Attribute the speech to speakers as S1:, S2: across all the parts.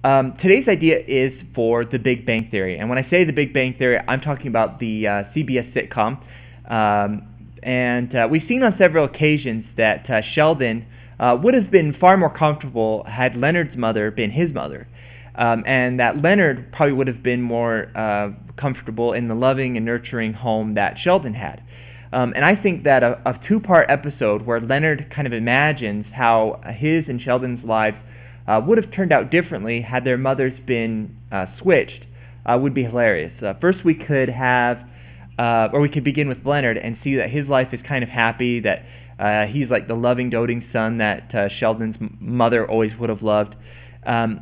S1: Today's idea is for The Big Bang Theory, and when I say The Big Bang Theory, I'm talking about the CBS sitcom. We've seen on several occasions that Sheldon would have been far more comfortable had Leonard's mother been his mother, and that Leonard probably would have been more comfortable in the loving and nurturing home that Sheldon had. And I think that a two-part episode where Leonard kind of imagines how his and Sheldon's lives would have turned out differently had their mothers been switched would be hilarious. First, we could begin with Leonard and see that his life is kind of happy, that he's like the loving, doting son that Sheldon's mother always would have loved. And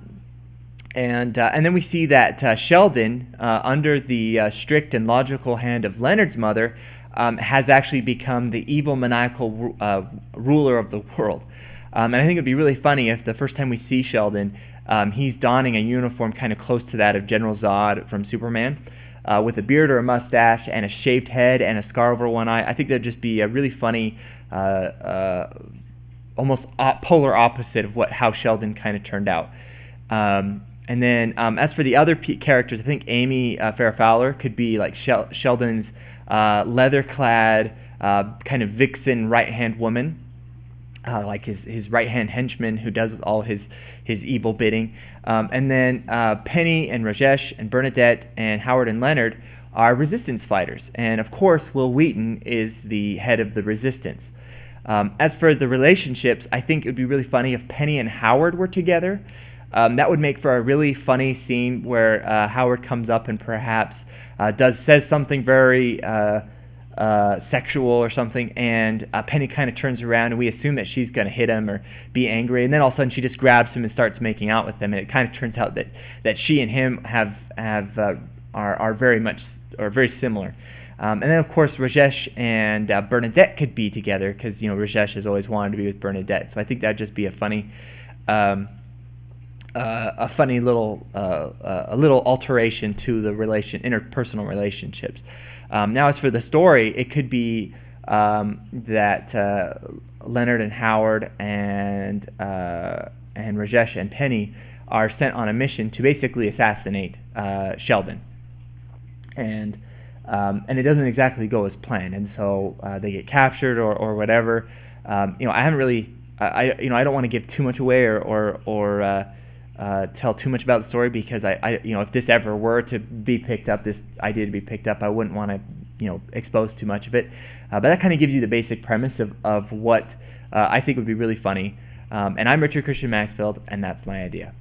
S1: then we see that Sheldon, under the strict and logical hand of Leonard's mother, has actually become the evil, maniacal ruler of the world. And I think it would be really funny if the first time we see Sheldon, he's donning a uniform kind of close to that of General Zod from Superman, with a beard or a mustache and a shaved head and a scar over one eye. I think that would just be a really funny, almost polar opposite of how Sheldon kind of turned out. And then as for the other characters, I think Amy Farrah Fowler could be like Sheldon's leather-clad, kind of vixen right-hand woman. Like his right-hand henchman who does all his evil bidding. And then Penny and Rajesh and Bernadette and Howard and Leonard are resistance fighters. And of course, Wil Wheaton is the head of the resistance. As for the relationships, I think it would be really funny if Penny and Howard were together. That would make for a really funny scene where Howard comes up and perhaps says something very sexual or something, and Penny kind of turns around and we assume that she's going to hit him or be angry, and then all of a sudden she just grabs him and starts making out with him, and it kind of turns out that she and him are very similar. And then of course Rajesh and Bernadette could be together because Rajesh has always wanted to be with Bernadette, so I think that'd just be a funny little alteration to the interpersonal relationships. Now, as for the story, it could be that Leonard and Howard and Rajesh and Penny are sent on a mission to basically assassinate Sheldon, and it doesn't exactly go as planned, and so they get captured or whatever. I haven't really, I don't want to give too much away or tell too much about the story, because if this ever were to be picked up, this idea to be picked up, I wouldn't want to expose too much of it. But that kind of gives you the basic premise of what I think would be really funny. And I'm Richard Christian Maxfield, and that's my idea.